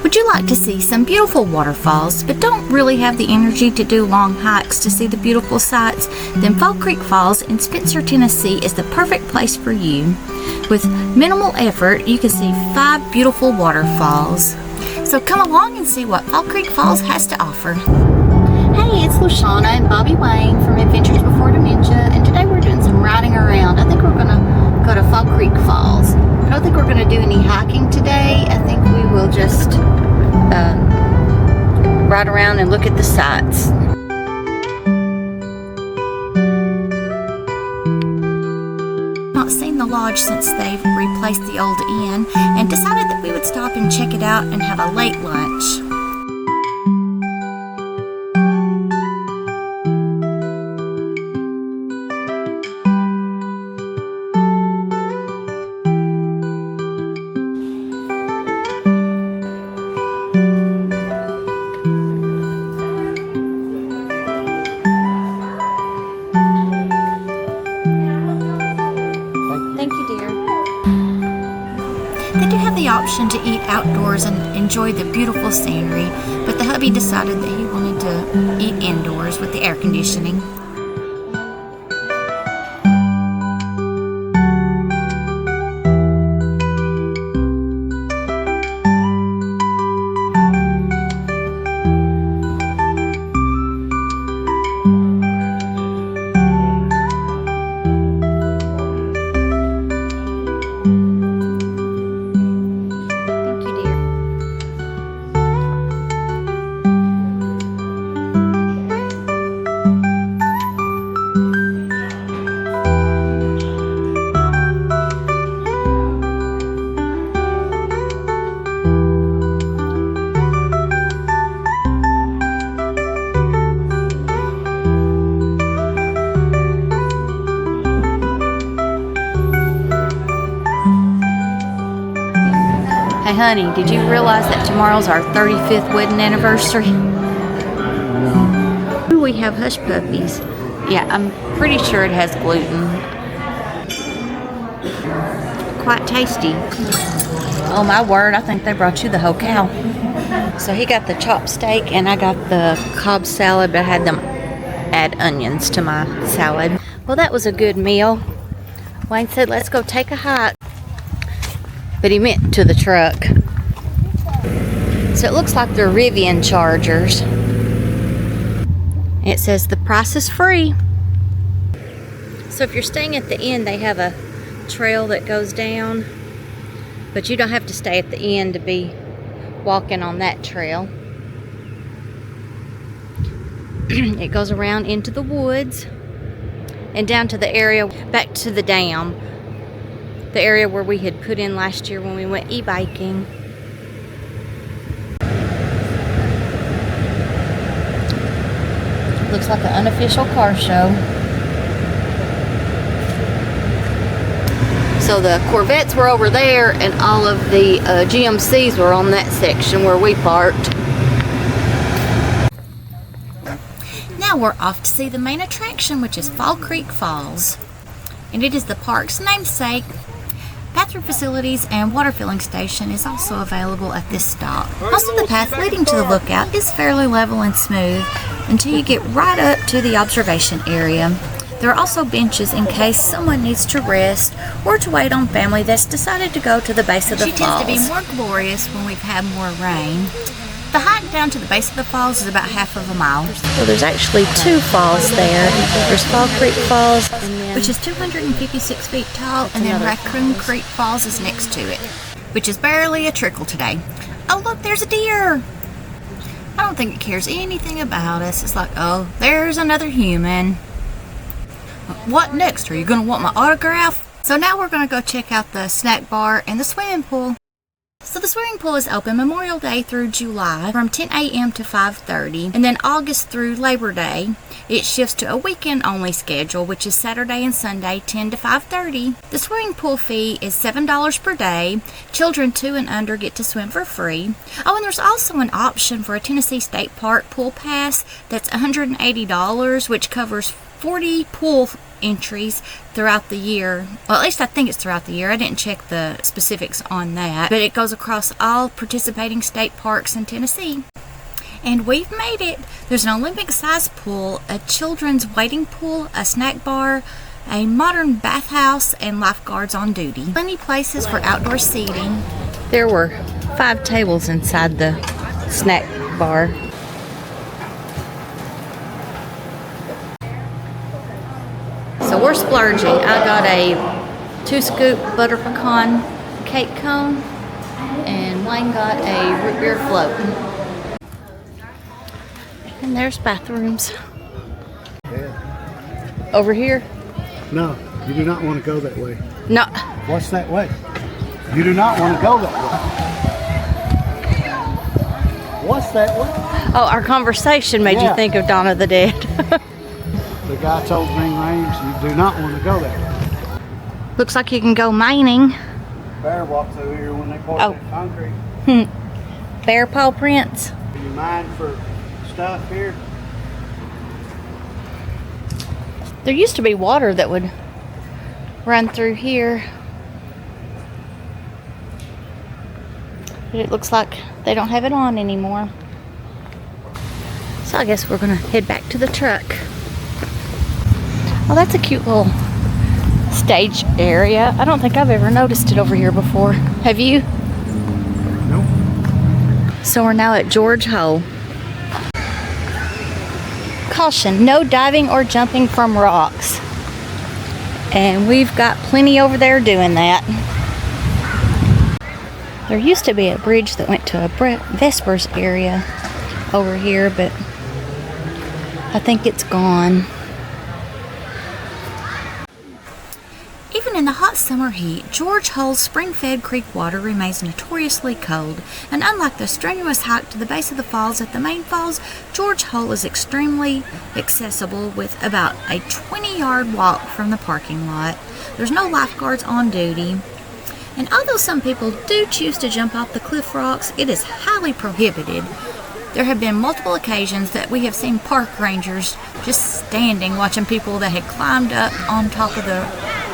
Would you like to see some beautiful waterfalls but don't really have the energy to do long hikes to see the beautiful sights? Then Fall Creek Falls in Spencer, Tennessee is the perfect place for you. With minimal effort, you can see 5 beautiful waterfalls. So come along and see what Fall Creek Falls has to offer. Hey, it's LaShawna and Bobby Wayne from Adventures Before Dementia, and today we're doing some riding around. I think we're going to go to Fall Creek Falls. I don't think we're going to do any hiking today. I think we will just ride around and look at the sights. Not seen the lodge since they've replaced the old inn, and decided that we would stop and check it out and have a late lunch. They do have the option to eat outdoors and enjoy the beautiful scenery, but the hubby decided that he wanted to eat indoors with the air conditioning. Hey honey, did you realize that tomorrow's our 35th wedding anniversary? We have hush puppies. Yeah, I'm pretty sure it has gluten. Quite tasty. Oh my word, I think they brought you the whole cow. So he got the chopped steak and I got the Cobb salad, but I had them add onions to my salad. Well, that was a good meal. Wayne said, let's go take a hike. But he meant to the truck. So it looks like they're Rivian chargers. It says the price is free. So if you're staying at the inn, they have a trail that goes down, but you don't have to stay at the inn to be walking on that trail. It goes around into the woods and down to the area back to the dam. The area where we had put in last year when we went e-biking. Looks like an unofficial car show. So the Corvettes were over there and all of the GMCs were on that section where we parked. Now we're off to see the main attraction, which is Fall Creek Falls. And it is the park's namesake. Bathroom facilities and water filling station is also available at this stop. Most of the path leading to the lookout is fairly level and smooth until you get right up to the observation area. There are also benches in case someone needs to rest or to wait on family that's decided to go to the base of the falls. She tends to be more glorious when we've had more rain. The hike down to the base of the falls is about half of a mile. So there's actually 2 falls there. There's Fall Creek Falls, which is 256 feet tall, and then Raccoon Creek Falls is next to it, which is barely a trickle today. Oh look, there's a deer! I don't think it cares anything about us. It's like, oh, there's another human. What next? Are you going to want my autograph? So now we're going to go check out the snack bar and the swimming pool. So the swimming pool is open Memorial Day through July from 10 a.m. to 5:30, and then August through Labor Day. It shifts to a weekend-only schedule, which is Saturday and Sunday, 10 to 5:30. The swimming pool fee is $7 per day. Children 2 and under get to swim for free. Oh, and there's also an option for a Tennessee State Park pool pass that's $180, which covers 40 pool entries throughout the year. Well, at least I think it's throughout the year. I didn't check the specifics on that, but it goes across all participating state parks in Tennessee. And we've made it. There's an Olympic-sized pool, a children's wading pool, a snack bar, a modern bathhouse, and lifeguards on duty. Plenty places for outdoor seating. There were 5 tables inside the snack bar. So we're splurging. I got a 2-scoop butter pecan cake cone, and Wayne got a root beer float. And there's bathrooms. Over here? No, you do not want to go that way. No. What's that way? You do not want to go that way. What's that way? Oh, our conversation made you think of Dawn of the Dead. The guy told me, Rames, you do not want to go that way. Looks like you can go mining. Bear walked through here when they poured that concrete. Bear paw prints. Do you mine for stuff here? There used to be water that would run through here, but it looks like they don't have it on anymore. So I guess we're gonna head back to the truck. Oh, that's a cute little stage area. I don't think I've ever noticed it over here before. Have you? Nope. So we're now at George Hole. Caution, no diving or jumping from rocks. And we've got plenty over there doing that. There used to be a bridge that went to a Vespers area over here, but I think it's gone. Even in the hot summer heat, George Hole's spring-fed creek water remains notoriously cold, and unlike the strenuous hike to the base of the falls at the main falls, George Hole is extremely accessible with about a 20-yard walk from the parking lot. There's no lifeguards on duty, and although some people do choose to jump off the cliff rocks, it is highly prohibited. There have been multiple occasions that we have seen park rangers just standing watching people that had climbed up on top of the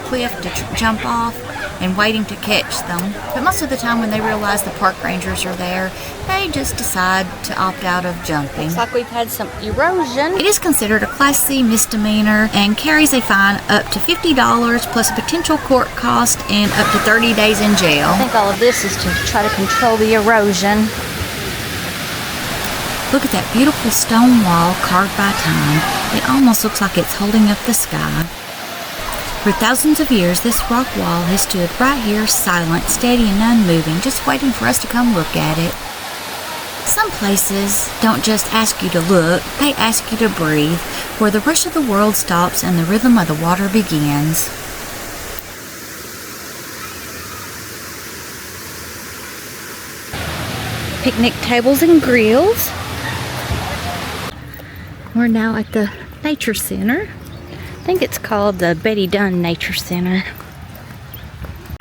cliff to jump off and waiting to catch them. But most of the time when they realize the park rangers are there, they just decide to opt out of jumping. Looks like we've had some erosion. It is considered a Class C misdemeanor and carries a fine up to $50 plus a potential court cost and up to 30 days in jail. I think all of this is to try to control the erosion. Look at that beautiful stone wall carved by time. It almost looks like it's holding up the sky. For thousands of years, this rock wall has stood right here, silent, steady, and unmoving, just waiting for us to come look at it. Some places don't just ask you to look, they ask you to breathe, where the rush of the world stops and the rhythm of the water begins. Picnic tables and grills. We're now at the Nature Center. I think it's called the Betty Dunn Nature Center.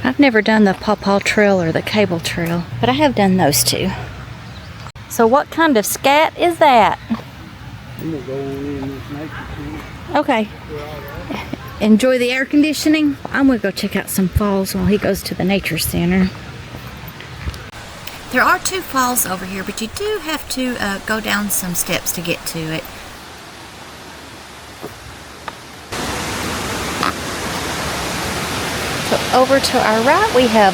I've never done the Paw Paw Trail or the Cable Trail, but I have done those two. So what kind of scat is that? I'm gonna go on in this Nature Center. Okay. Enjoy the air conditioning. I'm gonna go check out some falls while he goes to the Nature Center. There are 2 falls over here, but you do have to go down some steps to get to it. So over to our right we have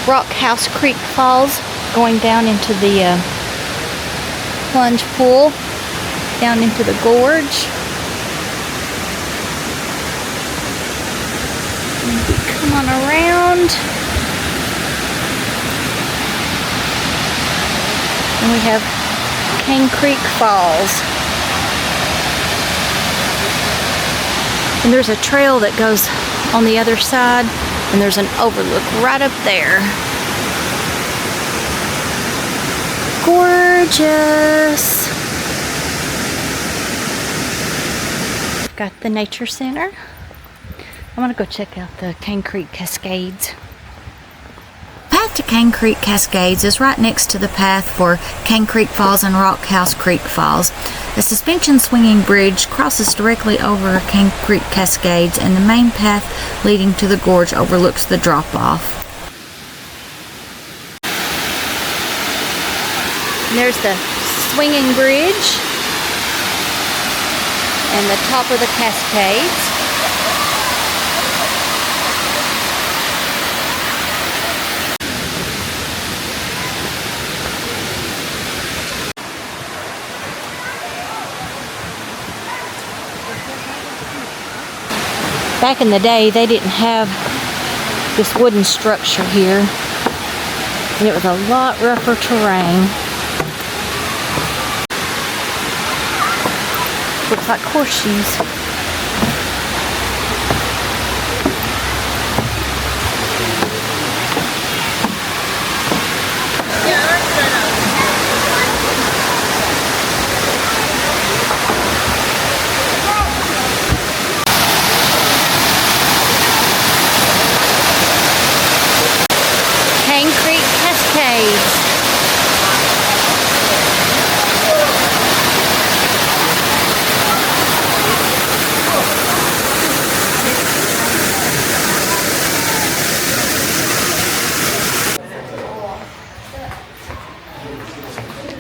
Rockhouse Creek Falls going down into the plunge pool, down into the gorge. And we come on around. And we have Cane Creek Falls. And there's a trail that goes on the other side, and there's an overlook right up there. Gorgeous. Got the Nature Center. I want to go check out the Cane Creek Cascades. path to Cane Creek Cascades is right next to the path for Cane Creek Falls and Rockhouse Creek Falls. The suspension swinging bridge crosses directly over Cane Creek Cascades, and the main path leading to the gorge overlooks the drop-off. There's the swinging bridge and the top of the Cascades. Back in the day, they didn't have this wooden structure here, and it was a lot rougher terrain. Looks like horseshoes. Cane Creek Cascades.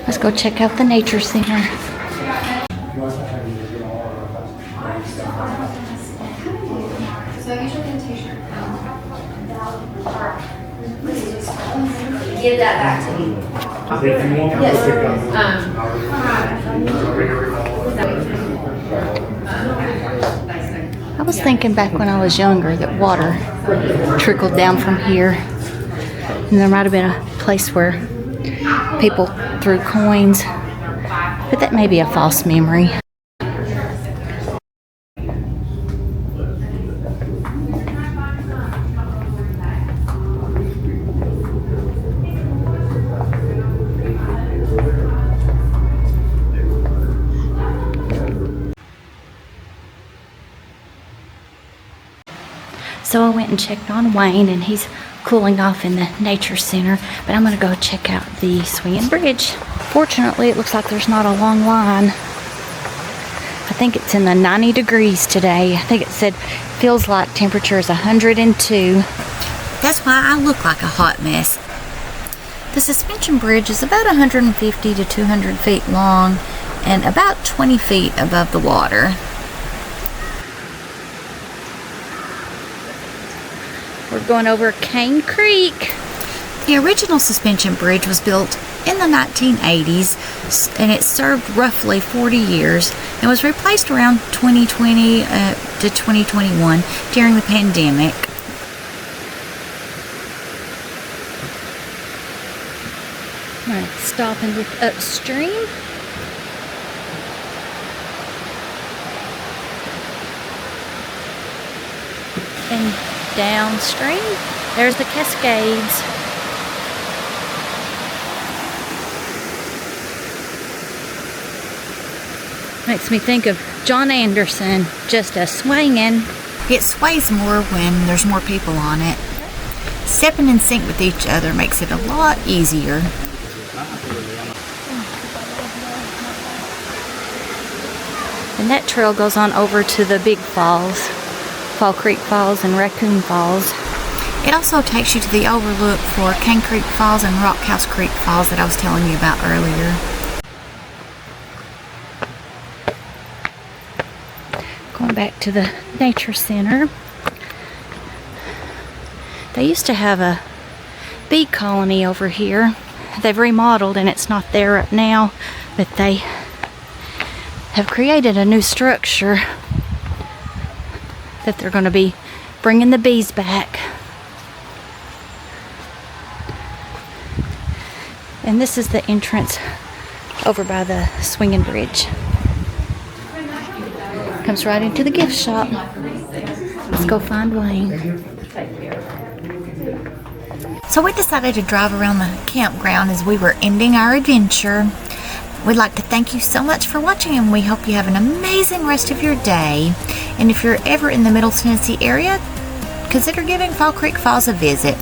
Let's go check out the nature center. Give that back to me. I was thinking back when I was younger that water trickled down from here, and there might have been a place where people threw coins, but that may be a false memory. So I went and checked on Wayne, and he's cooling off in the nature center, but I'm going to go check out the swinging bridge. Fortunately, it looks like there's not a long line. I think it's in the 90 degrees today. I think it said feels like temperature is 102. That's why I look like a hot mess. The suspension bridge is about 150 to 200 feet long and about 20 feet above the water. We're going over Cane Creek. The original suspension bridge was built in the 1980s, and it served roughly 40 years and was replaced around 2020 to 2021 during the pandemic. I'm going to stop and look upstream. And downstream, there's the Cascades. Makes me think of John Anderson, just a swinging. It sways more when there's more people on it. Stepping in sync with each other makes it a lot easier. And that trail goes on over to the big falls, Fall Creek Falls and Raccoon Falls. It also takes you to the overlook for Cane Creek Falls and Rockhouse Creek Falls that I was telling you about earlier. Going back to the nature center. They used to have a bee colony over here. They've remodeled and it's not there right now, but they have created a new structure that they're going to be bringing the bees back. And this is the entrance over by the swinging bridge. Comes right into the gift shop. Let's go find Wayne. So we decided to drive around the campground as we were ending our adventure. We'd like to thank you so much for watching, and we hope you have an amazing rest of your day. And if you're ever in the Middle Tennessee area, consider giving Fall Creek Falls a visit.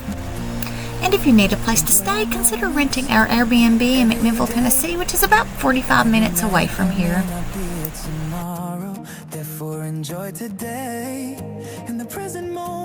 And if you need a place to stay, consider renting our Airbnb in McMinnville, Tennessee, which is about 45 minutes away from here. Therefore enjoy today in the present moment.